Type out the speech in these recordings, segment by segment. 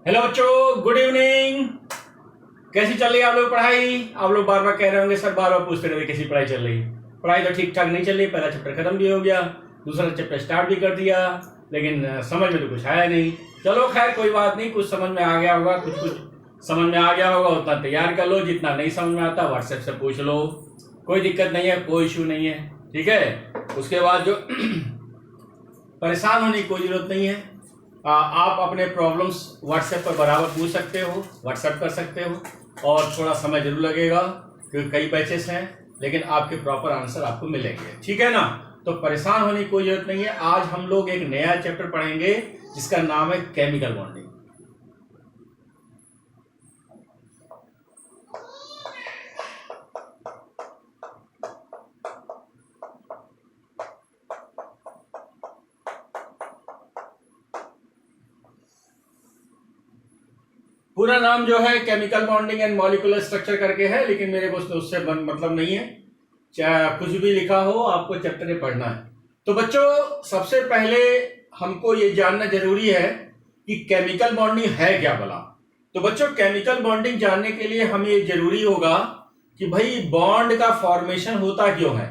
Hello बच्चों, good evening. कैसी चल रही है आप लोग पढ़ाई? आप लोग बार बार कह रहे होंगे सर, बार बार पूछते रहते कैसी पढ़ाई चल रही। पढ़ाई तो ठीक ठाक नहीं चल रही। पहला चैप्टर खत्म भी हो गया, दूसरा चैप्टर स्टार्ट भी कर दिया, लेकिन समझ में तो कुछ आया नहीं। चलो खैर कोई बात नहीं, कुछ समझ में आ गया होगा, कुछ कुछ समझ में आ गया होगा, उतना तैयार कर लो। जितना नहीं समझ में आता व्हाट्सएप से पूछ लो, कोई दिक्कत नहीं है, कोई इशू नहीं है, ठीक है। उसके बाद जो परेशान होने की कोई जरूरत नहीं है। आप अपने प्रॉब्लम्स व्हाट्सएप पर बराबर पूछ सकते हो, व्हाट्सएप कर सकते हो, और थोड़ा समय जरूर लगेगा क्योंकि कई बैचेस हैं, लेकिन आपके प्रॉपर आंसर आपको मिलेंगे, ठीक है ना। तो परेशान होने की कोई जरूरत नहीं है। आज हम लोग एक नया चैप्टर पढ़ेंगे जिसका नाम है केमिकल बॉन्डिंग। पूरा नाम जो है chemical bonding and molecular structure करके है, लेकिन मेरे को उससे मतलब नहीं है। चाहे कुछ भी लिखा हो, आपको चैप्टर में पढ़ना है। तो बच्चों, सबसे पहले हमको ये जानना जरूरी है कि केमिकल बॉन्डिंग है क्या भला। तो बच्चों, केमिकल बॉन्डिंग जानने के लिए हमें ये जरूरी होगा कि भाई बॉन्ड का फॉर्मेशन होता क्यों है।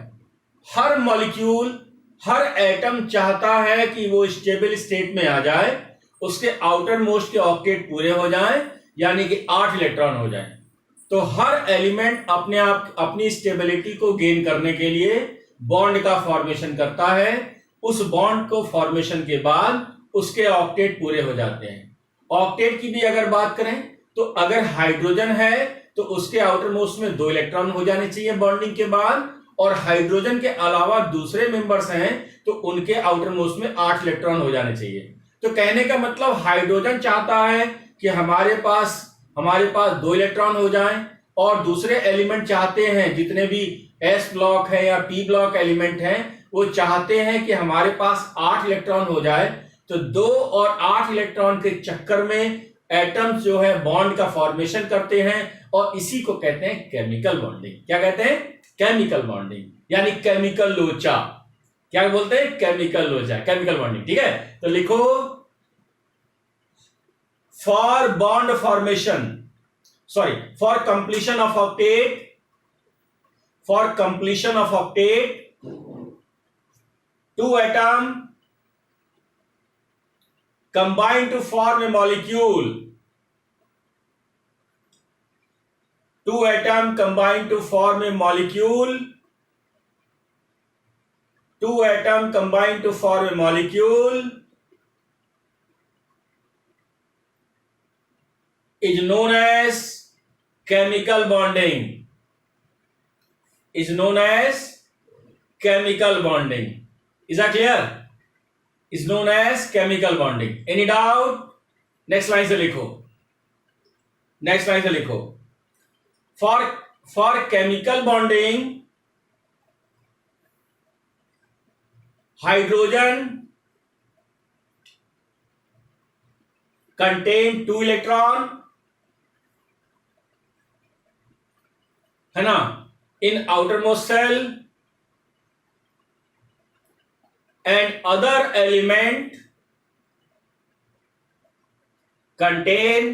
हर मॉलिक्यूल, हर एटम चाहता है कि वो स्टेबल स्टेट में आ जाए, उसके आउटर मोस्ट के ऑक्टेट पूरे हो जाएं, यानी कि 8 इलेक्ट्रॉन हो जाएं। तो हर एलिमेंट अपने आप अपनी स्टेबिलिटी को गेन करने के लिए बॉन्ड का फॉर्मेशन करता है। उस बॉन्ड को फॉर्मेशन के बाद उसके ऑक्टेट पूरे हो जाते हैं। ऑक्टेट की भी अगर बात करें तो अगर हाइड्रोजन है तो उसके आउटर मोस्ट में 2 इलेक्ट्रॉन हो जाने चाहिए बॉन्डिंग के बाद, और हाइड्रोजन के अलावा दूसरे मेंबर्स हैं तो उनके आउटर मोस्ट में 8 इलेक्ट्रॉन हो जाने चाहिए। तो कहने का मतलब हाइड्रोजन चाहता है कि हमारे पास 2 इलेक्ट्रॉन हो जाएं, और दूसरे एलिमेंट चाहते हैं, जितने भी एस ब्लॉक है या पी ब्लॉक एलिमेंट हैं, वो चाहते हैं कि हमारे पास 8 इलेक्ट्रॉन हो जाए। तो 2 और 8 इलेक्ट्रॉन के चक्कर में एटम्स जो है बॉन्ड का फॉर्मेशन करते हैं, और इसी को कहते हैं केमिकल बॉन्डिंग। क्या कहते हैं? केमिकल बॉन्डिंग, यानी केमिकल लोचा। क्या बोलते हैं? केमिकल लोचा, केमिकल बॉन्डिंग, ठीक है। तो लिखो, for bond formation, for completion of octet, for completion of octet, 2 atom combine to form a molecule. 2 atom combine to form a molecule. 2 atom combine to form a molecule is known as chemical bonding. Is known as chemical bonding. Is that clear? Is known as chemical bonding. Any doubt? Next line से लिखो, next line से लिखो, for chemical bonding, hydrogen contain 2 electron, है ना, in outermost shell, and other element contain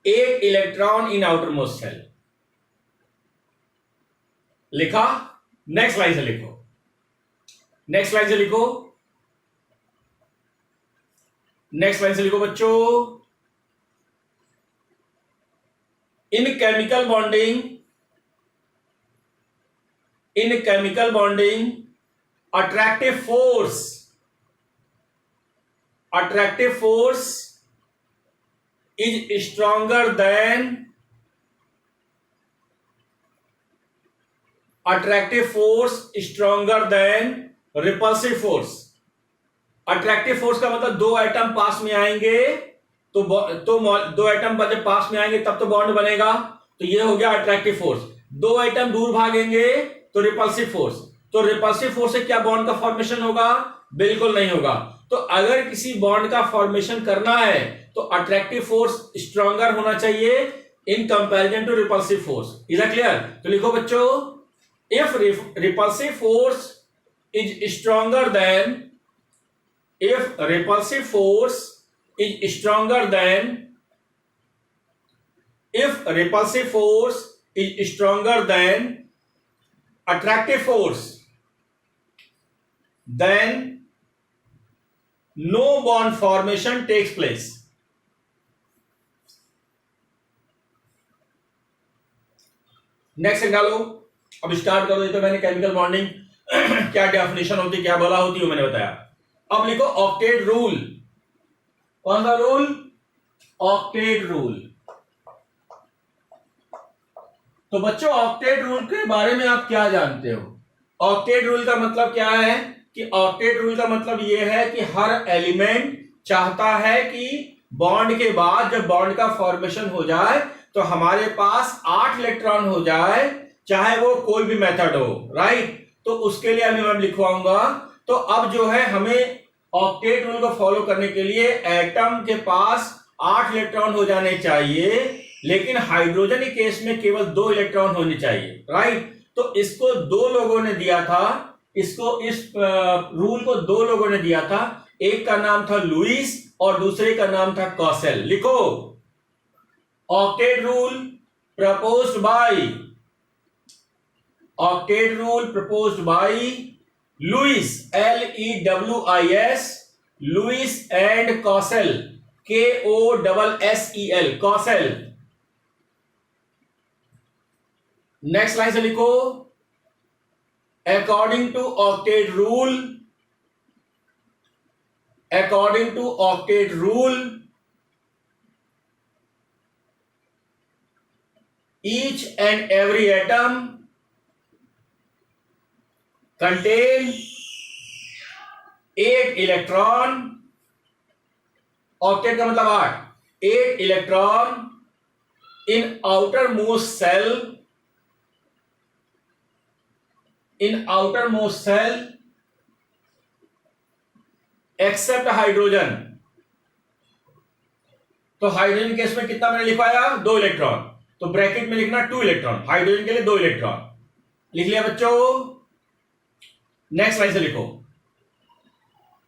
8 electron in outermost shell. लिखा? Next line से लिखो, next line से लिखो, नेक्स्ट लाइन से लिखो बच्चों। इन chemical bonding attractive force is stronger than repulsive force. Attractive force का मतलब 2 एटम पास में आएंगे तो 2 एटम जब पास में आएंगे तब तो बॉन्ड बनेगा। तो ये हो गया अट्रैक्टिव फोर्स। 2 एटम दूर भागेंगे तो रिपल्सिव फोर्स। तो रिपल्सिव फोर्स से क्या बॉन्ड का फॉर्मेशन होगा? बिल्कुल नहीं होगा। तो अगर किसी बॉन्ड का फॉर्मेशन करना है तो अट्रैक्टिव फोर्स स्ट्रॉन्गर होना चाहिए in comparison to repulsive force. Is that clear? तो लिखो बच्चों, if repulsive force is stronger than is stronger than, if repulsive force is stronger than attractive force, then no bond formation takes place. Next डालो, अब start करो। ये तो मैंने chemical bonding क्या डेफिनेशन होती, क्या बोला होती है, मैंने बताया। अब लिखो ऑक्टेट रूल। कौन सा रूल? Octet rule. तो बच्चों ऑक्टेट रूल के बारे में आप क्या जानते हो? ऑक्टेट रूल का मतलब क्या है कि ऑक्टेट रूल का मतलब यह है कि हर एलिमेंट चाहता है कि बॉन्ड के बाद जब बॉन्ड का फॉर्मेशन हो जाए तो हमारे पास 8 इलेक्ट्रॉन हो जाए, चाहे वो कोई भी मेथड हो, राइट। तो उसके लिए अभी मैं लिखवाऊंगा। तो अब जो है हमें ऑक्टेट रूल को फॉलो करने के लिए एटम के पास 8 इलेक्ट्रॉन हो जाने चाहिए, लेकिन हाइड्रोजन के केस में केवल 2 इलेक्ट्रॉन होने चाहिए, राइट। तो इसको 2 लोगों ने दिया था, इसको इस रूल को 2 लोगों ने दिया था। एक का नाम था लुईस और दूसरे का नाम था कॉसेल। लिखो octet rule proposed by, octet rule proposed by Lewis, LEWIS, Lewis and Kossel, KOSSEL, Kossel. Next line से लिखो according to octet rule, according to octet rule, each and every atom contain 8 electron. Octet का मतलब 8, 8 electron in outermost cell, in outermost cell except hydrogen. तो hydrogen case में कितना मैंने लिखवाया? 2 electron. तो ब्रैकेट में लिखना 2 इलेक्ट्रॉन, हाइड्रोजन के लिए 2 इलेक्ट्रॉन। लिख लिया बच्चों? नेक्स्ट लाइन से लिखो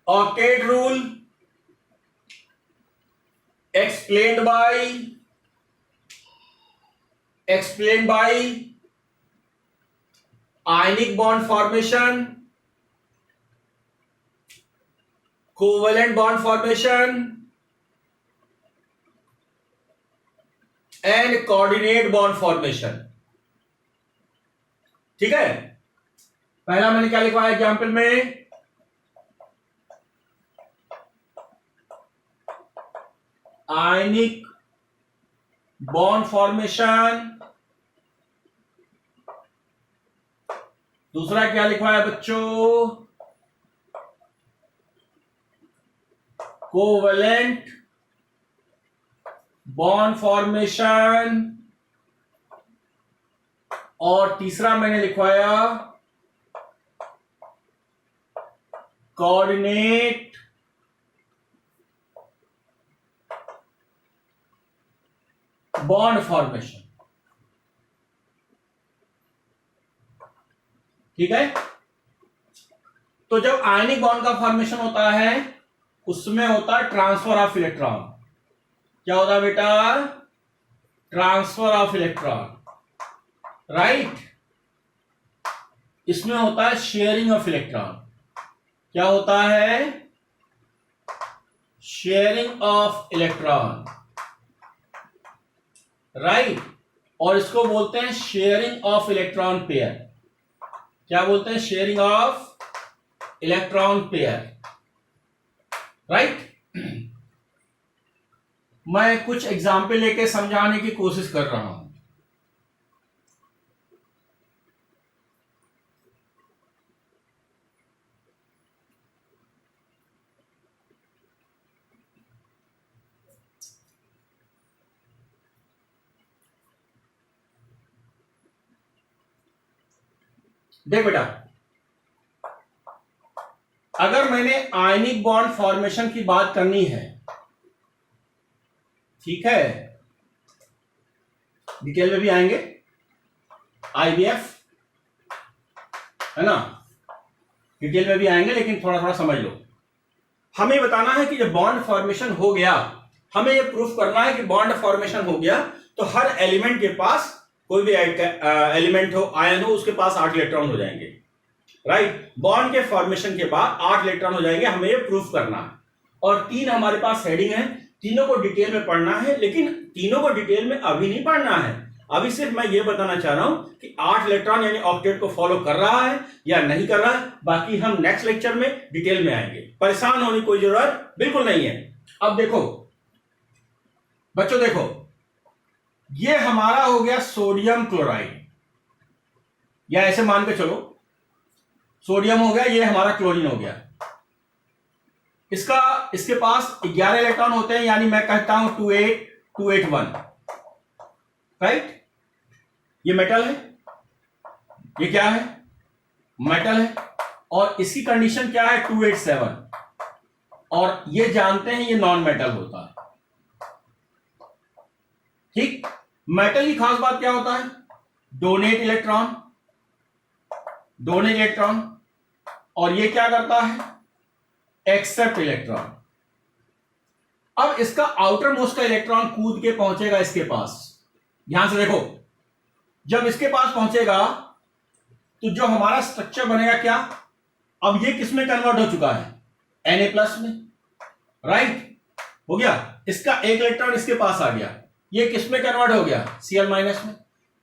octet rule explained bye ionic bond formation, covalent bond formation and coordinate bond formation. ठीक है, पहला मैंने क्या लिखवाया एग्जाम्पल में? Ionic bond formation. दूसरा क्या लिखवाया बच्चों? Covalent bond formation. और तीसरा मैंने लिखवाया कोऑर्डिनेट बॉन्ड फॉर्मेशन। ठीक है, तो जब आयनिक बॉन्ड का फॉर्मेशन होता है उसमें होता है ट्रांसफर ऑफ इलेक्ट्रॉन। क्या होता है बेटा? Transfer of electron, right. इसमें होता है शेयरिंग ऑफ इलेक्ट्रॉन। क्या होता है? Sharing of electron, right. और इसको बोलते हैं शेयरिंग ऑफ इलेक्ट्रॉन पेयर। क्या बोलते हैं? Sharing of electron pair, right. मैं कुछ एग्जाम्पल लेके समझाने की कोशिश कर रहा हूं। देख बेटा, अगर मैंने आयनिक बॉन्ड फॉर्मेशन की बात करनी है, ठीक है, डिटेल में भी आएंगे, IBF है ना, डिटेल में भी आएंगे, लेकिन थोड़ा थोड़ा समझ लो। हमें बताना है कि जब बॉन्ड फॉर्मेशन हो गया, हमें ये प्रूफ करना है कि बॉन्ड फॉर्मेशन हो गया तो हर एलिमेंट के पास, कोई भी एलिमेंट हो, आयन हो, उसके पास 8 इलेक्ट्रॉन हो जाएंगे, राइट। बॉन्ड के फॉर्मेशन के बाद 8 इलेक्ट्रॉन हो जाएंगे, हमें ये प्रूफ करना है। और 3 हमारे पास हेडिंग है, तीनों को डिटेल में पढ़ना है, लेकिन तीनों को डिटेल में अभी नहीं पढ़ना है। अभी सिर्फ मैं ये बताना चाह रहा हूं कि 8 इलेक्ट्रॉन यानी ऑक्टेट को फॉलो कर रहा है या नहीं कर रहा है। बाकी हम नेक्स्ट लेक्चर में डिटेल में आएंगे, परेशान होने की कोई जरूरत बिल्कुल नहीं है। अब देखो बच्चों, देखो ये हमारा हो गया सोडियम क्लोराइड, या ऐसे मान के चलो सोडियम हो गया, ये हमारा क्लोरीन हो गया। इसके पास 11 इलेक्ट्रॉन होते हैं, यानी मैं कहता हूं 281, राइट। ये मेटल है, ये क्या है, मेटल है। और इसकी कंडीशन क्या है, 287, और ये जानते हैं ये नॉन मेटल होता है, ठीक। मेटल की खास बात क्या होता है, डोनेट इलेक्ट्रॉन, डोनेट इलेक्ट्रॉन, और ये क्या करता है, एक्सेप्ट इलेक्ट्रॉन। अब इसका आउटर मोस्ट का इलेक्ट्रॉन कूद के पहुंचेगा इसके पास, ध्यान से देखो, जब इसके पास पहुंचेगा तो जो हमारा स्ट्रक्चर बनेगा क्या, अब ये किस में कन्वर्ट हो चुका है, Na+ में, राइट, हो गया। इसका एक इलेक्ट्रॉन इसके पास आ गया, ये किस में कन्वर्ट हो गया, Cl- में।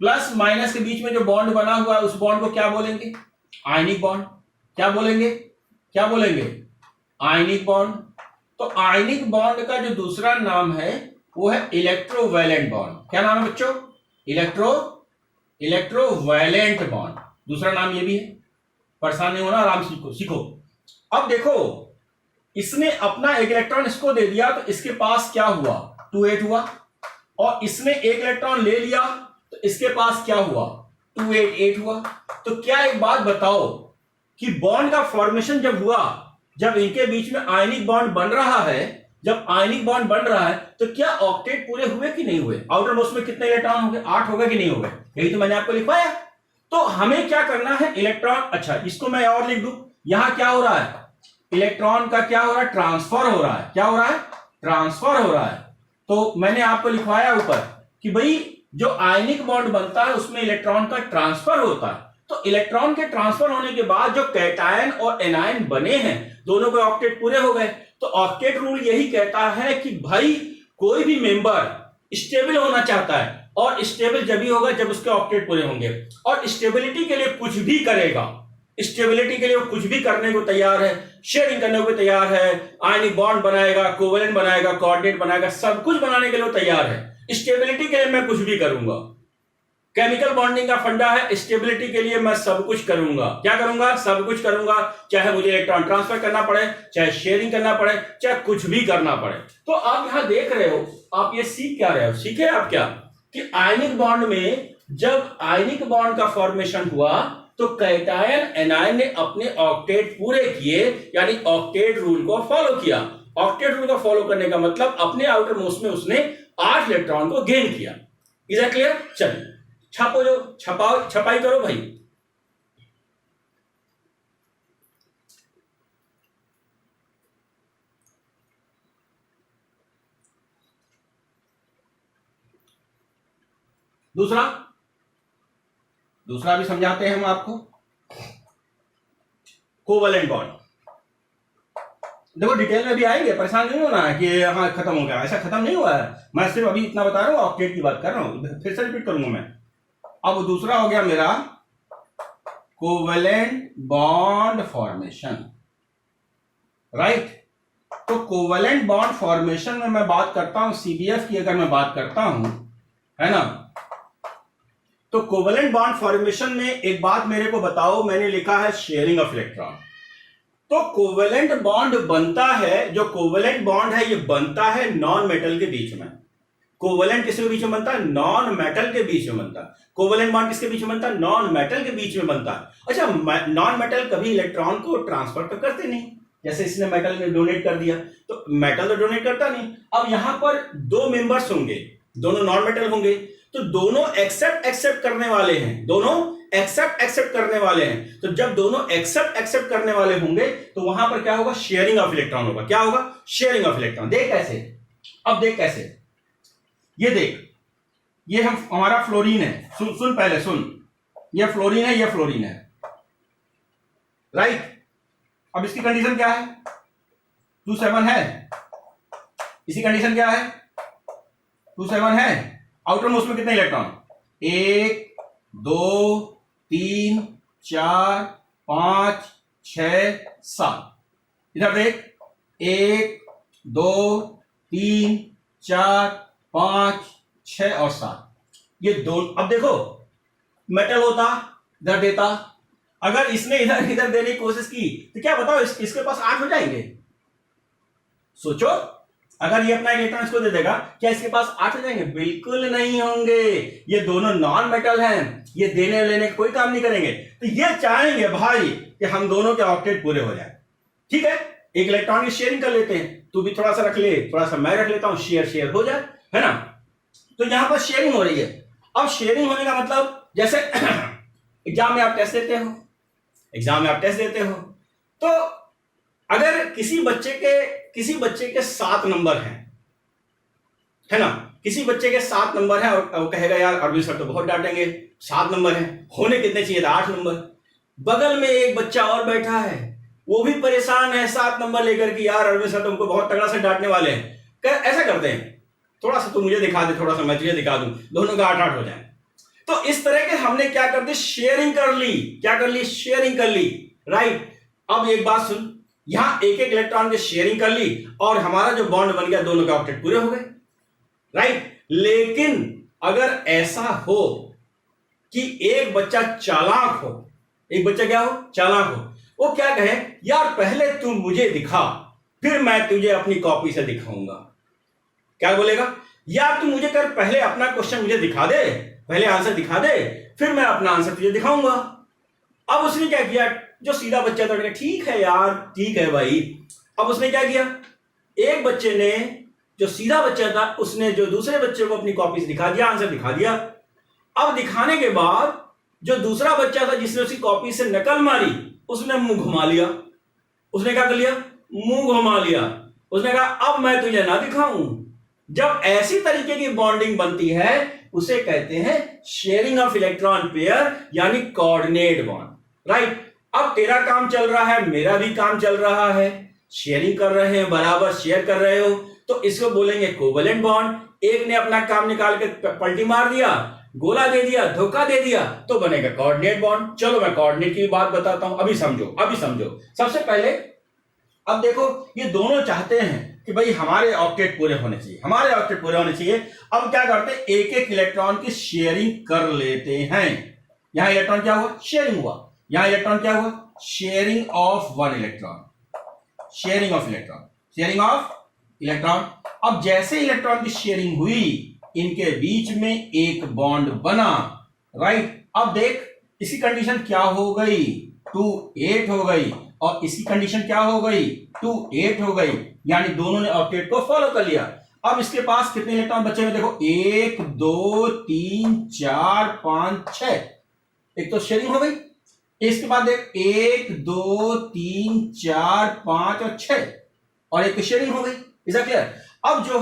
प्लस माइनस के बीच में जो बॉन्ड बना हुआ है उस बॉन्ड को क्या बोलेंगे, आयनिक बॉन्ड। क्या बोलेंगे, क्या बोलेंगे, आयनिक बॉन्ड। तो आयनिक बॉन्ड का जो दूसरा नाम है वो है इलेक्ट्रोवैलेंट बॉन्ड। क्या नाम है बच्चों, इलेक्ट्रोवैलेंट बॉन्ड, दूसरा नाम ये भी है। परेशान नहीं होना, आराम सीखो सीखो। अब देखो, इसने अपना एक इलेक्ट्रॉन इसको दे दिया तो इसके पास क्या हुआ, 28 हुआ, और इसने एक इलेक्ट्रॉन ले लिया तो इसके पास क्या हुआ, 288 हुआ। तो क्या एक बात बताओ कि बॉन्ड का फॉर्मेशन जब हुआ, जब इनके बीच में आयनिक बॉन्ड बन रहा है, जब आयनिक बॉन्ड बन रहा है तो क्या ऑक्टेट पूरे हुए कि नहीं हुए, आउटर मोस्ट में कितने इलेक्ट्रॉन हो गए, 8 हो गए कि नहीं हो गए, यही तो मैंने आपको लिखवाया। तो हमें क्या करना है, इलेक्ट्रॉन, अच्छा इसको मैं और लिख दूं, यहां क्या हो रहा है, इलेक्ट्रॉन का क्या हो रहा है, ट्रांसफर हो रहा है। क्या हो रहा है, ट्रांसफर हो रहा है। तो मैंने आपको लिखवाया ऊपर कि भाई जो आयनिक बॉन्ड बनता है उसमें इलेक्ट्रॉन का ट्रांसफर होता है। तो इलेक्ट्रॉन के ट्रांसफर होने के बाद जो कैटायन और एनायन बने हैं, दोनों के ऑक्टेट पूरे हो गए। तो ऑक्टेट रूल यही कहता है कि भाई कोई भी मेंबर स्टेबल होना चाहता है, और स्टेबल जब ही होगा जब उसके ऑक्टेट पूरे होंगे। और स्टेबिलिटी के लिए कुछ भी करेगा, स्टेबिलिटी के लिए वो कुछ भी करने को तैयार है, शेयरिंग करने को तैयार है, आयनिक बॉन्ड बनाएगा, कोवेलेंट बनाएगा, कोऑर्डिनेट बनाएगा, सब कुछ बनाने के लिए तैयार है। स्टेबिलिटी के लिए मैं कुछ भी करूंगा। केमिकल बॉन्डिंग का फंडा है, स्टेबिलिटी के लिए मैं सब कुछ करूंगा। क्या करूंगा, सब कुछ करूंगा, चाहे मुझे इलेक्ट्रॉन ट्रांसफर करना पड़े, चाहे शेयरिंग करना पड़े, चाहे कुछ भी करना पड़े। तो आप यहां देख रहे हो, आप ये सीख क्या रहे हो, सीखे आप क्या कि आयनिक बॉन्ड में जब आयनिक बॉन्ड का फॉर्मेशन हुआ तो कैटायन एनायन ने अपने ऑक्टेट पूरे किए, यानी ऑक्टेट रूल को फॉलो किया। ऑक्टेट रूल को फॉलो करने का मतलब अपने आउटर मोस्ट में उसने 8 इलेक्ट्रॉन को गेन किया। Is that clear? चलिए छापो, जो छपाओ, छपाई करो भाई। दूसरा भी समझाते हैं हम आपको, कोवेलेंट बॉन्ड। देखो डिटेल में भी आएंगे, परेशान नहीं होना है कि हाँ खत्म हो गया, ऐसा खत्म नहीं हुआ है। मैं सिर्फ अभी इतना बता रहा हूं, ऑक्टेट की बात कर रहा हूं, फिर से रिपीट करूंगा मैं। अब दूसरा हो गया मेरा कोवेलेंट बॉन्ड फॉर्मेशन, राइट। तो कोवेलेंट बॉन्ड फॉर्मेशन में मैं बात करता हूं, CBF की अगर मैं बात करता हूं, है ना, तो कोवेलेंट बॉन्ड फॉर्मेशन में एक बात मेरे को बताओ, मैंने लिखा है शेयरिंग ऑफ इलेक्ट्रॉन। तो कोवेलेंट बॉन्ड बनता है, जो कोवेलेंट बॉन्ड है ये बनता है नॉन मेटल के बीच में। कोवेलेंट किसके बीच में बनता है, नॉन मेटल के बीच में बनता है। कोवेलेंट बॉन्ड किसके बीच में बनता है, नॉन मेटल के बीच में बनता है। अच्छा, नॉन मेटल कभी इलेक्ट्रॉन को ट्रांसफर तो करते नहीं, जैसे इसने मेटल ने डोनेट कर दिया, तो मेटल तो डोनेट करता नहीं। अब यहां पर 2 मेंबर्स होंगे, दोनों नॉन मेटल होंगे, तो दोनों एक्सेप्ट करने वाले हैं, दोनों एक्सेप्ट करने वाले हैं, तो जब दोनों एक्सेप्ट करने वाले होंगे तो वहां पर क्या होगा, शेयरिंग ऑफ इलेक्ट्रॉन होगा। क्या होगा, शेयरिंग ऑफ इलेक्ट्रॉन। देख कैसे, अब देख कैसे, ये देख, ये हमारा फ्लोरीन है, सुन पहले सुन, ये फ्लोरीन है, ये फ्लोरीन है, राइट। अब इसकी कंडीशन क्या है, 2,7 है, इसकी कंडीशन क्या है, 2,7 है। आउटर मोस्ट में कितने इलेक्ट्रॉन, 1 2 3 4 5 6 7। इधर देख, 1 2 3 4 5 6 और 7, ये दो। अब देखो मेटल होता इधर देता, अगर इसने इधर इधर देने की कोशिश की तो क्या बताओ, इसके पास 8 हो जाएंगे। सोचो, अगर ये अपना इलेक्ट्रॉन इसको दे देगा, क्या इसके पास 8 हो जाएंगे? बिल्कुल नहीं होंगे। ये दोनों नॉन मेटल हैं, ये देने लेने का कोई काम नहीं करेंगे। तो ये चाहेंगे भाई कि हम दोनों के ऑक्टेट पूरे हो जाए। ठीक है, एक इलेक्ट्रॉन की शेयरिंग कर लेते हैं, तू भी थोड़ा सा रख ले, थोड़ा सा मैं रख लेता हूं, शेयर हो जाए, है ना। तो यहां पर शेयरिंग हो रही है। अब शेयरिंग होने का मतलब, जैसे एग्जाम में आप टेस्ट देते हो, तो अगर किसी बच्चे के 7 नंबर हैं, है ना, किसी बच्चे के 7 नंबर हैं, और वो कहेगा यार अरविंद सर तो बहुत डांटेंगे, 7 नंबर हैं, होने कितने चाहिए था, 8 नंबर। बगल में एक बच्चा और बैठा है, वो भी परेशान है 7 नंबर लेकर कि यार अरविंद सर तुमको बहुत तगड़ा से डांटने वाले हैं। ऐसा करते हैं, थोड़ा सा तू मुझे दिखा दे, थोड़ा सा मैं तुझे दिखा दूं, दोनों का 8-8 हो जाए। तो इस तरह के हमने क्या कर दी, शेयरिंग कर ली। क्या कर ली, शेयरिंग कर ली, राइट। अब एक बात सुन, यहां एक इलेक्ट्रॉन की शेयरिंग कर ली और हमारा जो बॉन्ड बन गया, दोनों के ऑक्टेट पूरे हो गए, राइट। लेकिन अगर ऐसा हो कि एक बच्चा चालाक हो, एक बच्चा क्या हो, चालाक हो, वो क्या कहे, यार पहले तू मुझे दिखा, फिर मैं तुझे अपनी कॉपी से दिखाऊंगा। क्या बोलेगा, यार तू मुझे कर, पहले अपना क्वेश्चन मुझे दिखा दे, पहले आंसर दिखा दे, फिर मैं अपना आंसर तुझे दिखाऊंगा। अब उसने क्या किया, जो सीधा बच्चा था, ठीक है यार, ठीक है भाई। अब उसने क्या किया, एक बच्चे ने, जो सीधा बच्चा था, उसने जो दूसरे बच्चे को अपनी कॉपी से दिखा दिया, आंसर दिखा दिया। अब दिखाने के बाद जो दूसरा बच्चा था, जिसने उसकी कॉपी से नकल मारी, उसने मुंह घुमा लिया। उसने क्या कर लिया, मुंह घुमा लिया। उसने कहा अब मैं तुझे ना दिखाऊं। जब ऐसी तरीके की बॉन्डिंग बनती है, उसे कहते हैं शेयरिंग ऑफ इलेक्ट्रॉन पेयर, यानी कोऑर्डिनेट बॉन्ड, राइट। अब तेरा काम चल रहा है, मेरा भी काम चल रहा है, शेयरिंग कर रहे हैं, बराबर शेयर कर रहे हो, तो इसको बोलेंगे कोवेलेंट बॉन्ड। एक ने अपना काम निकाल के पलटी मार दिया, गोला दे दिया, धोखा दे दिया, तो बनेगा कोऑर्डिनेट बॉन्ड। चलो मैं कोऑर्डिनेट की बात बताता हूं, अभी समझो। सबसे पहले अब देखो, ये दोनों चाहते हैं कि भाई हमारे ऑक्टेट पूरे होने चाहिए, अब क्या करते हैं, एक इलेक्ट्रॉन की शेयरिंग कर लेते हैं। यहां इलेक्ट्रॉन क्या हुआ, शेयरिंग हुआ। यहां इलेक्ट्रॉन क्या हुआ, sharing of one electron, sharing of electron. अब जैसे इलेक्ट्रॉन की शेयरिंग हुई, इनके बीच में एक बॉन्ड बना, राइट। अब देख, इसकी कंडीशन क्या हो गई, 2-8 हो गई, और इसकी कंडीशन क्या हो गई, 2-8 हो गई, यानी दोनों ने ऑक्टेट को फॉलो कर लिया। अब इसके पास कितने इलेक्ट्रॉन बचे हुए, देखो 1 2 3 4 5 6, एक तो शेयरिंग हो गई। इसके बाद देख 1 2 3 4 5 और 6, और एक शेयरिंग हो गई। Is that clear? अब जो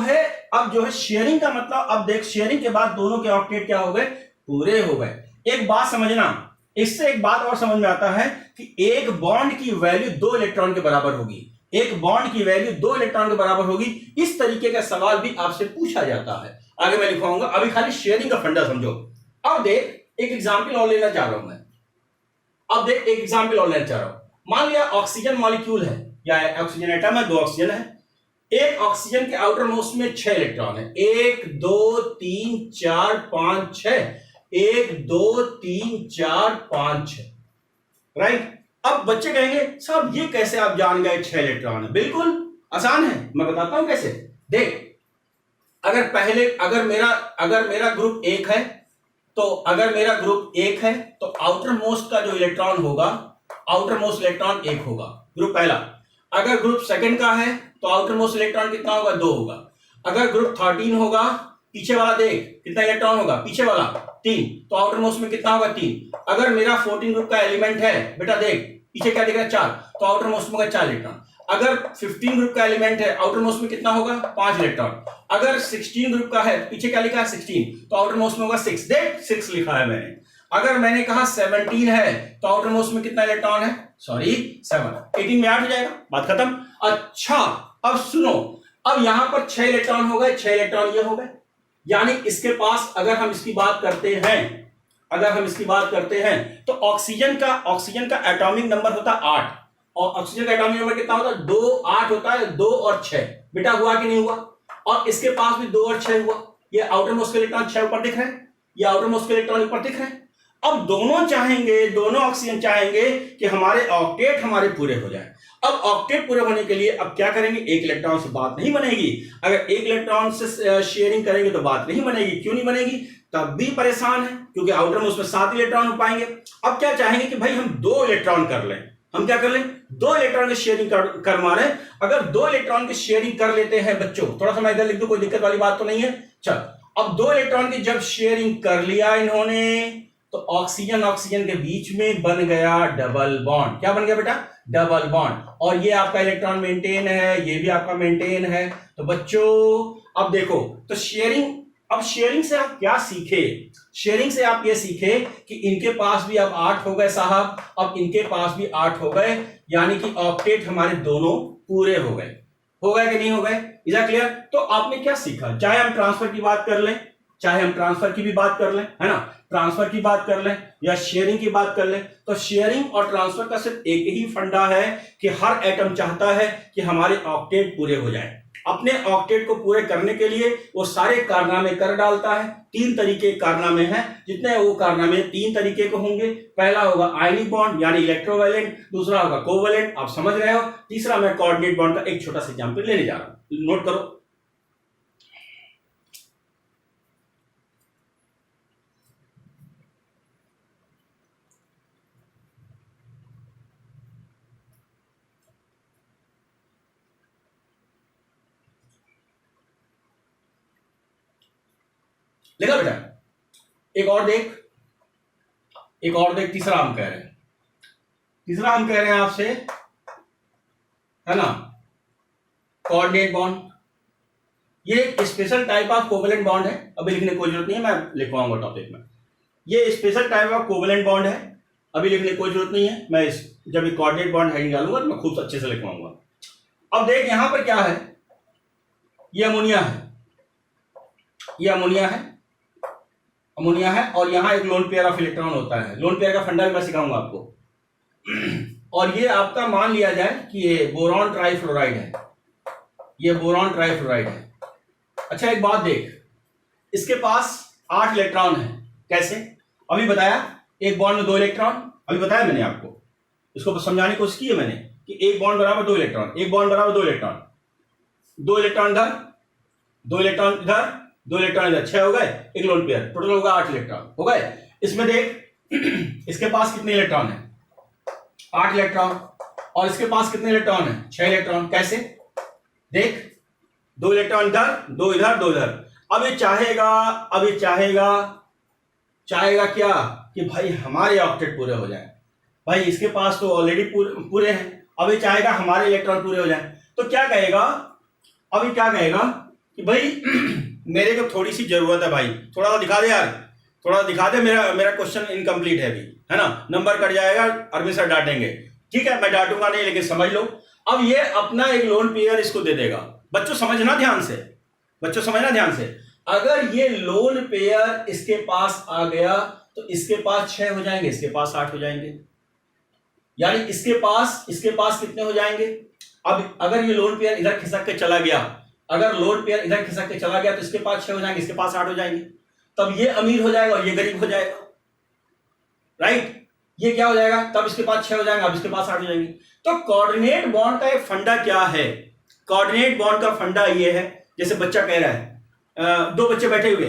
है शेयरिंग का मतलब, अब देख शेयरिंग के बाद दोनों के ऑक्टेट क्या हो गए, पूरे हो गए। एक बात समझना, इससे एक बात और समझ में आता है कि एक बॉन्ड की वैल्यू 2 इलेक्ट्रॉन के बराबर होगी, एक बॉन्ड की वैल्यू 2 इलेक्ट्रॉन के बराबर होगी। इस तरीके का सवाल भी आपसे पूछा जाता है, आगे मैं लिखवाऊंगा, अभी खाली शेयरिंग का फंडा समझो। अब देख एक एग्जाम्पल और लेना चाह रहा हूं मैं, मान लिया ऑक्सीजन मॉलिक्यूल है, या ऑक्सीजन एटम है, 2 ऑक्सीजन है। एक ऑक्सीजन के आउटर मोस्ट में 6 इलेक्ट्रॉन है, 1 2 3 4 5 6, 1 2 3 4 5 6, राइट। अब बच्चे कहेंगे साहब ये कैसे आप जान गए 6 इलेक्ट्रॉन है? बिल्कुल आसान है, मैं बताता हूं कैसे। देख, अगर मेरा ग्रुप 1 है, तो आउटर मोस्ट का जो इलेक्ट्रॉन होगा, आउटर मोस्ट इलेक्ट्रॉन 1 होगा, ग्रुप पहला। अगर ग्रुप सेकंड का है तो आउटर मोस्ट इलेक्ट्रॉन कितना होगा, 2 होगा। अगर ग्रुप 13 होगा पीछे वाला देख कितना इलेक्ट्रॉन होगा, पीछे वाला 3, तो आउटर मोस्ट में कितना होगा 3। अगर मेरा 14 ग्रुप का एलिमेंट है बेटा, देख पीछे क्या दिख रहा है 4, तो आउटर मोस्ट में होगा 4 इलेक्ट्रॉन। अगर 15 ग्रुप का एलिमेंट है, आउटर मोस्ट में कितना होगा 5 इलेक्ट्रॉन। अगर 16 ग्रुप का है, पीछे क्या लिखा है 16, तो आउटर मोस्ट में होगा 6, देख 6 लिखा है मैंने। अगर मैंने कहा 17 है, तो आउटर मोस्ट में कितना इलेक्ट्रॉन है, सॉरी 7, 18 में 8 हो जाएगा, बात खत्म। अच्छा अब सुनो, अब यहां पर 6 इलेक्ट्रॉन हो गए, 6 इलेक्ट्रॉन ये हो गए, यानी इसके पास अगर हम इसकी बात करते हैं, अगर हम इसकी बात करते हैं तो ऑक्सीजन का एटॉमिक नंबर होता है 8, और ऑक्सीजन का एटॉमिक नंबर कितना होता है 2, 8 होता है, 2 और 6 बेटा हुआ कि नहीं हुआ। और इसके पास भी 2 और 6 हुआ, ये आउटर मोस्ट के इलेक्ट्रॉन 6 ऊपर दिख रहे हैं, ये आउटर मोस्ट के इलेक्ट्रॉन ऊपर दिख रहे हैं। अब दोनों चाहेंगे, दोनों ऑक्सीजन चाहेंगे कि हमारे ऑक्टेट हमारे पूरे हो जाए। अब ऑक्टेट पूरे होने के लिए अब क्या करेंगे, एक इलेक्ट्रॉन से बात नहीं बनेगी। अगर एक इलेक्ट्रॉन से शेयरिंग करेंगे तो बात नहीं बनेगी, क्यों नहीं बनेगी, तब भी परेशान है क्योंकि आउटर मोस्ट में 7 इलेक्ट्रॉन हो पाएंगे। अब क्या चाहेंगे कि भाई हम 2 इलेक्ट्रॉन कर लें, हम क्या कर लें 2 इलेक्ट्रॉन की शेयरिंग कर मारे। अगर 2 इलेक्ट्रॉन की शेयरिंग कर लेते हैं बच्चों, थोड़ा सा मैं इधर लिख दूं, कोई दिक्कत वाली बात तो नहीं है। चल अब 2 इलेक्ट्रॉन की जब शेयरिंग कर लिया इन्होंने, तो ऑक्सीजन ऑक्सीजन के बीच में बन गया डबल बॉन्ड। क्या बन गया बेटा, डबल बॉन्ड। और ये आपका इलेक्ट्रॉन मेंटेन है, ये भी आपका मेंटेन है। तो बच्चों अब देखो, तो शेयरिंग, अब शेयरिंग से आप क्या सीखे, शेयरिंग से आप ये सीखे कि इनके पास भी अब 8 हो गए साहब, अब इनके पास भी 8 हो गए, यानी कि ऑक्टेट हमारे दोनों पूरे हो गए कि नहीं हो गए। Is that clear. तो आपने क्या सीखा, चाहे हम ट्रांसफर की बात कर लें, चाहे हम ट्रांसफर की भी बात कर लें, है ना, ट्रांसफर की बात कर लें या शेयरिंग की बात कर लें, तो शेयरिंग और ट्रांसफर का सिर्फ एक ही फंडा है कि हर एटम चाहता है कि हमारे ऑक्टेट पूरे हो जाए। अपने ऑक्टेट को पूरे करने के लिए वो सारे कारनामे कर डालता है। 3 तरीके कारनामे हैं, जितने वो कारनामे 3 तरीके के होंगे। पहला होगा आयनिक बॉन्ड यानी इलेक्ट्रोवैलेंट, दूसरा होगा कोवैलेंट, आप समझ रहे हो, तीसरा मैं कोऑर्डिनेट बॉन्ड का एक छोटा सा एग्जांपल लेने जा रहा हूं, नोट करो। देखा बेटा, एक और देख, एक और देख, तीसरा हम कह रहे हैं, तीसरा हम कह रहे हैं आपसे, है ना, कोऑर्डिनेट बॉन्ड। ये एक special type of covalent bond है, अभी लिखने की कोई जरूरत नहीं है, मैं लिखवाऊंगा टॉपिक में। ये special type of covalent bond है, अभी लिखने की कोई जरूरत नहीं है, मैं जब एक कोऑर्डिनेट बॉन्ड है निकालूंगा तो मैं खूब अच्छे से लिखवाऊंगा। अब देख यहां पर क्या है, ये अमोनिया है, ये अमोनिया है, अमोनिया है, और यहां एक लोन पेयर ऑफ इलेक्ट्रॉन होता है। लोन पेयर का फंडा भी मैं सिखाऊंगा आपको। और ये आपका मान लिया जाए कि ये बोरॉन ट्राइफ्लोराइड है, ये बोरॉन ट्राइफ्लोराइड है। अच्छा एक बात देख, इसके पास 8 इलेक्ट्रॉन है, कैसे, अभी बताया, एक बॉन्ड में 2 इलेक्ट्रॉन, अभी बताया मैंने आपको, इसको समझाने की कोशिश की है मैंने कि एक बॉन्ड बराबर 2 इलेक्ट्रॉन, एक बॉन्ड बराबर 2 इलेक्ट्रॉन, 2 इलेक्ट्रॉन इधर, 2 इलेक्ट्रॉन इधर, 2 इलेक्ट्रॉन इधर, 6 हो गए, एक लोन पेयर, टोटल होगा 8 इलेक्ट्रॉन हो गए। इसमें देख इसके पास कितने इलेक्ट्रॉन है, 8 इलेक्ट्रॉन, और इसके पास कितने इलेक्ट्रॉन है, 6 इलेक्ट्रॉन। कैसे देख, 2 इलेक्ट्रॉन इधर, 2 इधर, 2 इधर। अब ये चाहेगा, अब ये चाहेगा क्या कि भाई हमारे ऑक्टेट पूरे हो जाए। भाई इसके पास तो ऑलरेडी पूरे हैं, अब ये चाहेगा हमारे इलेक्ट्रॉन पूरे हो जाए, तो क्या कहेगा, अब ये क्या कहेगा कि भाई मेरे को थोड़ी सी जरूरत है, भाई थोड़ा सा दिखा दे यार, थोड़ा सा दिखा दे, मेरा क्वेश्चन इनकम्प्लीट है अभी, है ना, नंबर कट जाएगा, अरविंद सर डांटेंगे। ठीक है, मैं डांटूंगा नहीं, लेकिन समझ लो। अब ये अपना एक लोन पेयर इसको दे देगा। बच्चों समझना ध्यान से, बच्चों समझना ध्यान से, अगर ये लोन पेयर इसके पास आ गया तो इसके पास 6 हो जाएंगे, इसके पास 8 हो जाएंगे, यानी इसके पास कितने हो जाएंगे। अब अगर ये लोन पेयर इधर खिसक के चला गया, अगर लोन पेयर इधर खिसक के चला गया तो इसके पास 6 हो जाएंगे, इसके पास 8 हो जाएंगे, तब ये अमीर हो जाएगा और ये गरीब हो जाएगा, राइट। ये क्या हो जाएगा, तब इसके पास 6 हो जाएंगे, अब इसके पास 8 हो जाएंगे। तो कोऑर्डिनेट बॉन्ड का एक फंडा क्या है, कोऑर्डिनेट बॉन्ड का फंडा ये है, जैसे बच्चा कह रहा है, 2 बच्चे बैठे हुए,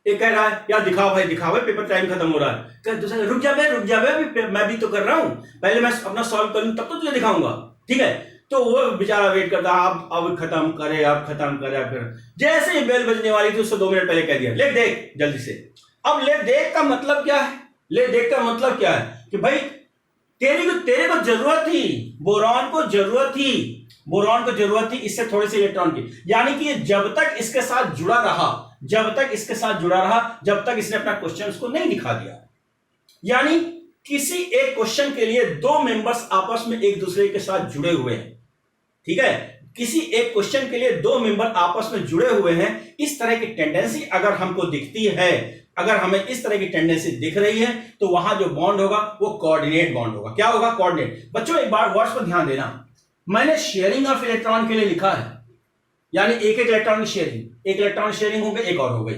एक कह रहा है यार दिखाओ भाई, पेपर टाइम खत्म हो रहा है, दूसरा रुक जा बे, मैं भी तो कर रहा हूं, पहले मैं अपना सॉल्व कर लूं तब तो तुझे दिखाऊंगा, ठीक है। तो वो बेचारा वेट करता, आप अब खत्म करे, अब खत्म करे। फिर जैसे ही बेल बजने वाली थी उससे 2 मिनट पहले कह दिया ले देख जल्दी से। अब ले देख का मतलब क्या है? ले देख का मतलब क्या है कि भाई तेरे को जरूरत थी, बोरॉन को जरूरत थी, बोरॉन को जरूरत थी इससे थोड़े से इलेक्ट्रॉन की। यानी कि जब तक इसके साथ जुड़ा रहा, जब तक इसके साथ जुड़ा रहा, जब तक इसने अपना क्वेश्चन को नहीं दिखा दिया। यानी किसी एक क्वेश्चन के लिए 2 मेंबर्स आपस में एक दूसरे के साथ जुड़े हुए हैं, ठीक है। किसी एक क्वेश्चन के लिए 2 मेंबर आपस में जुड़े हुए हैं, इस तरह की टेंडेंसी अगर हमको दिखती है, अगर हमें इस तरह की टेंडेंसी दिख रही है, तो वहां जो बॉन्ड होगा वो कोऑर्डिनेट बॉन्ड होगा। क्या होगा? कोऑर्डिनेट। बच्चों एक बार वर्ड्स पर ध्यान देना, मैंने शेयरिंग ऑफ इलेक्ट्रॉन के लिए लिखा है, यानी एक एक इलेक्ट्रॉन की शेयरिंग, एक इलेक्ट्रॉन शेयरिंग हो गई, एक और हो गई,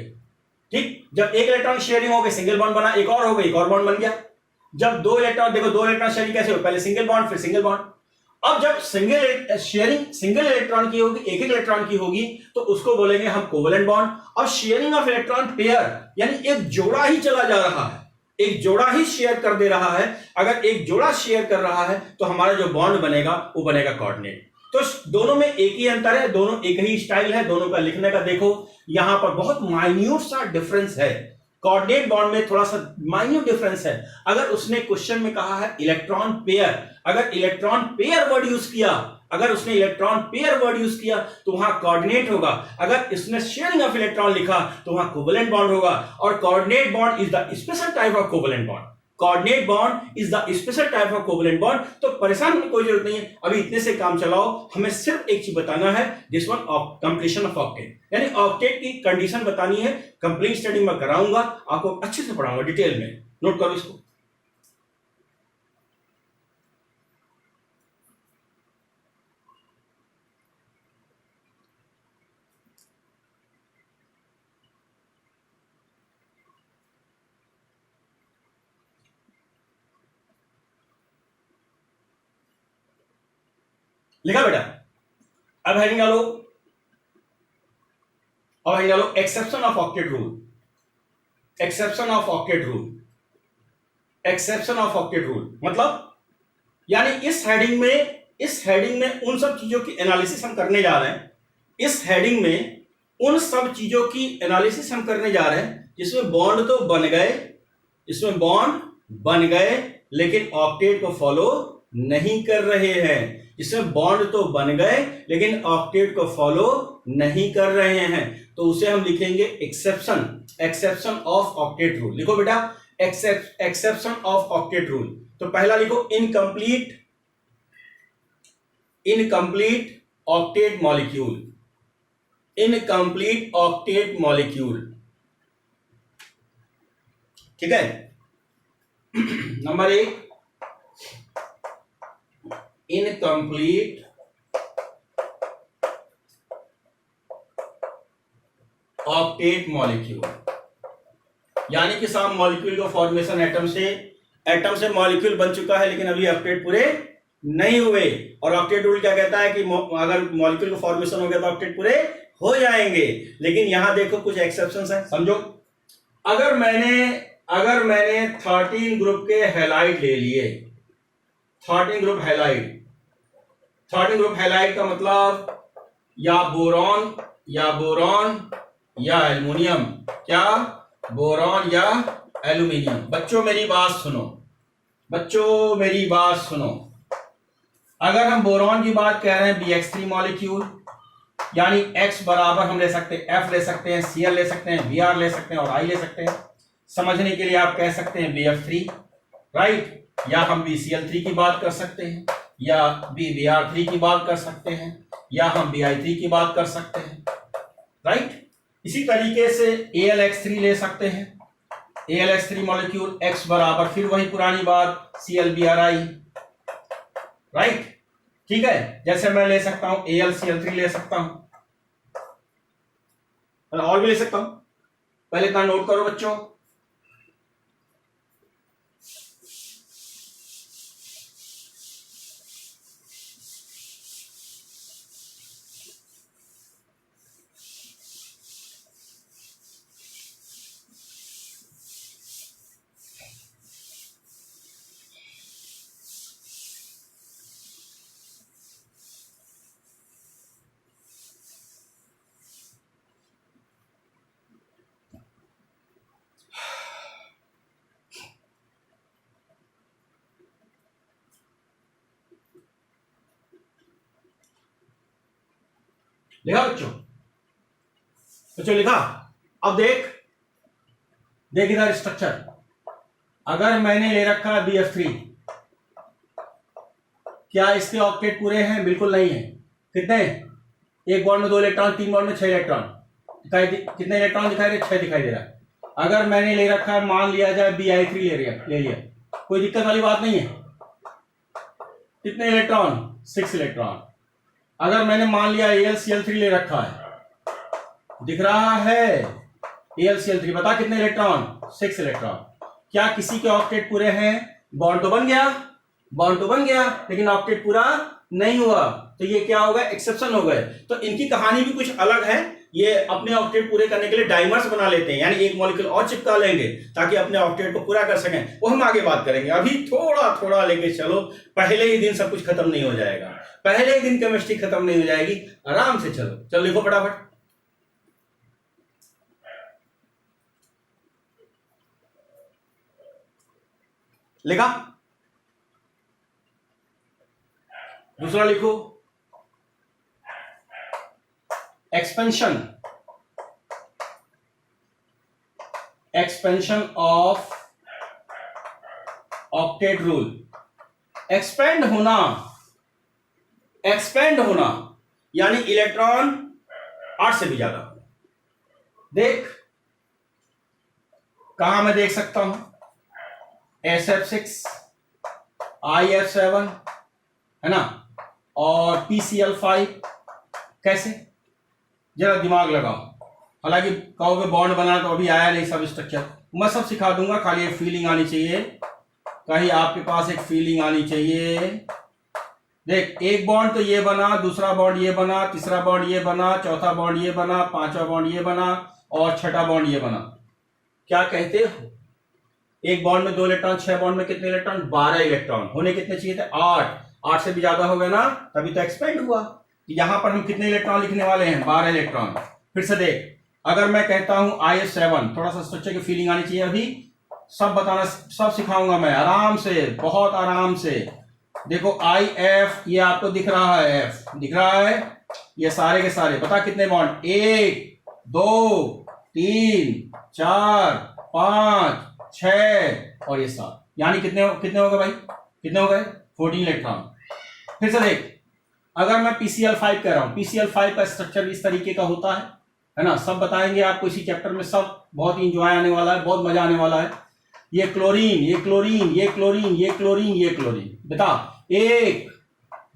ठीक। जब एक इलेक्ट्रॉन शेयरिंग हो गई, सिंगल बॉन्ड बना, एक और हो गई, एक और बॉन्ड बन गया। जब 2 इलेक्ट्रॉन, देखो 2 इलेक्ट्रॉन शेयरिंग कैसे हो, पहले सिंगल बॉन्ड फिर सिंगल बॉन्ड। अब जब सिंगल शेयरिंग सिंगल इलेक्ट्रॉन की होगी, एक एक इलेक्ट्रॉन की होगी, तो उसको बोलेंगे हम कोवेलेंट बॉन्ड। अब शेयरिंग ऑफ इलेक्ट्रॉन पेयर, यानी एक जोड़ा ही चला जा रहा है, एक जोड़ा ही शेयर कर दे रहा है। अगर एक जोड़ा शेयर कर रहा है तो हमारा जो बॉन्ड बनेगा वो बनेगा कोऑर्डिनेट। तो दोनों में एक ही अंतर है, दोनों एक ही स्टाइल है, दोनों का लिखने का देखो यहां पर बहुत माइन्यूट सा डिफरेंस है। कोऑर्डिनेट बॉन्ड में थोड़ा सा माइन्यूट डिफरेंस है। अगर उसने क्वेश्चन में कहा है इलेक्ट्रॉन पेयर, अगर इलेक्ट्रॉन पेयर वर्ड यूज किया, अगर उसने इलेक्ट्रॉन पेयर वर्ड यूज किया तो वहां कोऑर्डिनेट होगा। अगर इसने शेयरिंग ऑफ इलेक्ट्रॉन लिखा तो वहां कोवेलेंट बॉन्ड होगा। और coordinate bond is the special type of covalent bond, coordinate bond is the special type of covalent bond. तो परेशान होने की कोई जरूरत नहीं है, अभी इतने से काम चलाओ। हमें सिर्फ एक चीज बताना है, this one of completion of octet, यानी ऑक्टेट की कंडीशन बतानी है। कंप्लीट स्टडी मैं कराऊंगा, आपको अच्छे से पढ़ाऊंगा डिटेल में, नोट करो इसको। लिखा बेटा? अब हेडिंग डालो, अब हेडिंग डालो exception of octet rule, exception of octet rule, exception of octet rule मतलब, यानी इस हेडिंग में उन सब चीजों की एनालिसिस हम करने जा रहे हैं। इस हेडिंग में उन सब चीजों की एनालिसिस हम करने जा रहे हैं जिसमें बॉन्ड तो बन गए, इसमें बॉन्ड बन गए लेकिन ऑक्टेट को फॉलो नहीं कर रहे हैं। इसमें बॉन्ड तो बन गए लेकिन ऑक्टेट को फॉलो नहीं कर रहे हैं, तो उसे हम लिखेंगे exception, exception of octet rule. लिखो बेटा एक्सेप्शन ऑफ ऑक्टेट रूल। तो पहला लिखो incomplete, incomplete octet molecule, incomplete octet molecule, ठीक है। नंबर 1 इनकम्प्लीट ऑक्टेट मॉलिक्यूल, यानी कि साहब मॉलिक्यूल का फॉर्मेशन एटम से मॉलिक्यूल बन चुका है लेकिन अभी ऑक्टेट पूरे नहीं हुए। और ऑक्टेट रूल क्या कहता है कि अगर मॉलिक्यूल का फॉर्मेशन हो गया तो ऑक्टेट पूरे हो जाएंगे। लेकिन यहां देखो कुछ एक्सेप्शंस हैं, समझो। अगर मैंने 13 ग्रुप के हैलाइड ले लिए, 13 ग्रुप हैलाइड, 13 ग्रुप हैलाइड का मतलब या बोरॉन या एल्युमिनियम, क्या बोरॉन या एल्युमिनियम। बच्चों मेरी बात सुनो, बच्चों मेरी बात सुनो। अगर हम बोरॉन की बात कह रहे हैं BX3 मॉलिक्यूल, यानी X बराबर हम ले सकते हैं F ले सकते हैं, Cl ले सकते हैं, Br ले सकते हैं और I ले सकते हैं। समझने के लिए आप कह सकते हैं BF3, राइट, या हम BCl3 की बात कर सकते हैं, या BBr3 की बात कर सकते हैं, या हम Bi3 की बात कर सकते हैं, राइट। इसी तरीके से AlX3 ले सकते हैं, AlX3 मॉलिक्यूल X बराबर फिर वही पुरानी बात ClBrI, राइट, ठीक है। जैसे मैं ले सकता हूं AlCl3 ले सकता हूं, और भी ले सकता हूं। पहले इतना नोट करो बच्चों, लिखा बच्चों? बच्चों लिखा? अब देख इधर स्ट्रक्चर। अगर मैंने ले रखा है BF3, क्या इसके ऑक्टेट पूरे हैं? बिल्कुल नहीं है। कितने? एक बॉन्ड में 2 इलेक्ट्रॉन, 3 बॉन्ड में 6 इलेक्ट्रॉन। कितने इलेक्ट्रॉन दिखाई दे? 6 दिखाई दे रहा है। अगर मैंने ले रखा है, मान लिया जाए Bi3 ले लिया, कोई दिक्कत वाली बात नहीं है। कितने इलेक्ट्रॉन? 6 इलेक्ट्रॉन। अगर मैंने मान लिया AlCl3 ले रखा है, दिख रहा है AlCl3, बता कितने इलेक्ट्रॉन? 6 इलेक्ट्रॉन। क्या किसी के ऑक्टेट पूरे हैं? बॉन्ड तो बन गया, लेकिन ऑक्टेट पूरा नहीं हुआ, तो ये क्या होगा? एक्सेप्शन हो गए। तो इनकी कहानी भी कुछ अलग है। ये अपने ऑक्टेट पूरे करने के लिए डाइमर्स बना लेते हैं, यानी एक मॉलिक्यूल और चिपका लेंगे ताकि अपने ऑक्टेट को पूरा कर सकें। वो हम आगे बात करेंगे। अभी थोड़ा थोड़ा लेके चलो, पहले ही दिन सब कुछ खत्म नहीं हो जाएगा, पहले ही दिन केमिस्ट्री खत्म नहीं हो जाएगी। आराम से चलो लिखो फटाफट। लिखा? दूसरा लिखो, expansion of octet rule. Expand होना यानी इलेक्ट्रॉन 8 से भी ज्यादा। देख कहां मैं देख सकता हूं? SF6, IF7 है ना, और PCl5। कैसे? जरा दिमाग लगाओ। हालांकि कहोगे बॉन्ड बना तो अभी आया नहीं सब स्ट्रक्चर, मैं सब सिखा दूंगा, खाली एक फीलिंग आनी चाहिए, कहीं आपके पास एक फीलिंग आनी चाहिए। देख, एक बॉन्ड तो ये बना, दूसरा बॉन्ड ये बना, तीसरा बॉन्ड ये बना, चौथा बॉन्ड ये बना, पांचवा बॉन्ड ये बना और छठा बॉन्ड ये बना। क्या कहते हो? एक बॉन्ड में 2 इलेक्ट्रॉन, 6 बॉन्ड में कितने इलेक्ट्रॉन? 12 इलेक्ट्रॉन। होने कितने चाहिए थे? 8 से भी ज्यादा हो गए ना, तभी तो एक्सपेंड हुआ। यहां पर हम कितने इलेक्ट्रॉन लिखने वाले हैं? 12 इलेक्ट्रॉन। फिर से देख, अगर मैं कहता हूं IF7, थोड़ा सा स्ट्रक्चर की फीलिंग आनी चाहिए। अभी सब बताना, सब सिखाऊंगा मैं आराम से, बहुत आराम से। देखो IF, ये आपको दिख रहा है, F दिख रहा है, ये सारे के सारे। बता कितने बॉन्ड? 1 2 3 4 5 6 और ये 7, यानी कितने हो गए भाई? कितने हो गए? 14 इलेक्ट्रॉन। फिर से देख, अगर मैं PCl5 कह रहा हूं, PCl5 का स्ट्रक्चर इस तरीके का होता है ना, सब बताएंगे आपको इसी चैप्टर में, सब बहुत इंजॉय आने वाला है, बहुत मजा आने वाला है। ये क्लोरीन, ये क्लोरीन, ये क्लोरीन, ये क्लोरीन, ये क्लोरीन। बता, 1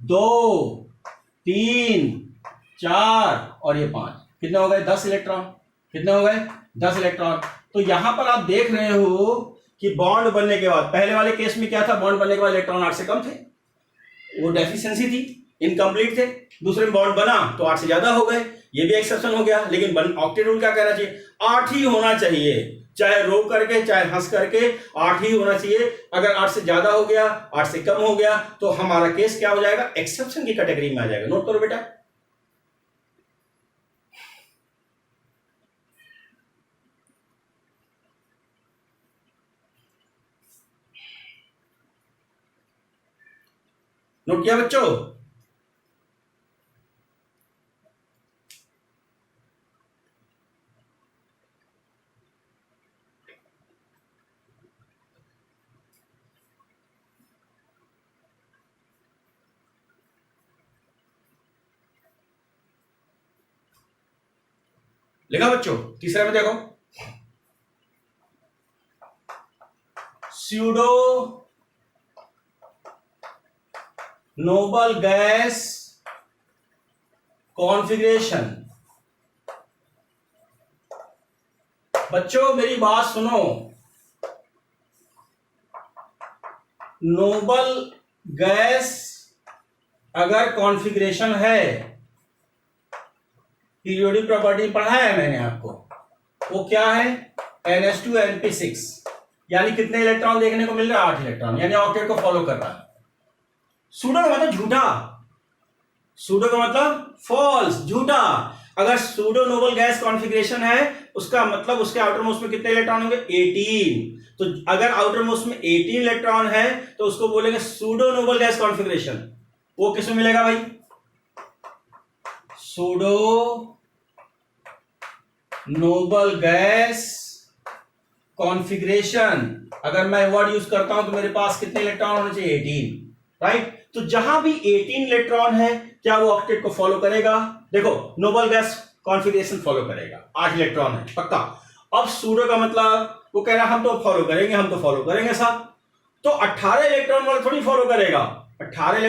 2 3 4 और ये 5, कितने हो गए? 10 इलेक्ट्रॉन। कितने हो गए? 10 इलेक्ट्रॉन। तो यहां पर आप देख रहे हो कि बॉन्ड बनने के बाद, पहले वाले केस में क्या था? बॉन्ड बनने के बाद इलेक्ट्रॉन 8 से कम थे, वो डेफिशिएंसी थी, इनकम्प्लीट थे। दूसरे में बॉन्ड बना तो 8 से ज्यादा हो गए, ये भी एक्सेप्शन हो गया। लेकिन ऑक्टेट रूल क्या कहना चाहिए? 8 ही होना चाहिए, चाहे रो करके चाहे हंस करके 8 ही होना चाहिए। अगर 8 से ज्यादा हो गया, 8 से कम हो गया, तो हमारा केस क्या हो जाएगा? एक्सेप्शन की कैटेगरी में आ जाएगा। नोट करो बेटा। नोट किया बच्चों? लिखा बच्चों? तीसरे में देखो, स्यूडो नोबल गैस कॉन्फ़िगरेशन। बच्चों मेरी बात सुनो, नोबल गैस अगर कॉन्फ़िगरेशन है, पीरियोडिक प्रॉपर्टी पढ़ा है मैंने आपको, वो क्या है? NH2 NP6, यानी कितने इलेक्ट्रॉन देखने को मिल रहा है? 8 इलेक्ट्रॉन, यानी ऑक्टेट को फॉलो कर रहा है। सूडो का मतलब झूठा, सूडो का मतलब फॉल्स, झूठा। अगर सूडो नोबल गैस कॉन्फ़िगरेशन है, उसका मतलब उसके आउटर मोस्ट में कितने इलेक्ट्रॉन होंगे? 18। तो अगर आउटर मोस्ट में 18 इलेक्ट्रॉन है तो उसको बोलेंगे सूडो नोबल गैस कॉन्फ़िगरेशन। वो किसमें मिलेगा भाई? Pseudo noble gas configuration. अगर मैं वर्ड यूज करता हूं तो मेरे पास कितने इलेक्ट्रॉन होने चाहिए? 18, राइट। तो जहां भी 18 इलेक्ट्रॉन है, क्या वो ऑक्टेट को फॉलो करेगा? देखो, नोबल गैस कॉन्फ़िगरेशन फॉलो करेगा, 8 इलेक्ट्रॉन है पक्का। अब सूडो का मतलब वो कह रहा हम तो फॉलो करेंगे, हम तो फॉलो करेंगे साहब। तो 18 इलेक्ट्रॉन वाला थोड़ी फॉलो करेगा। 18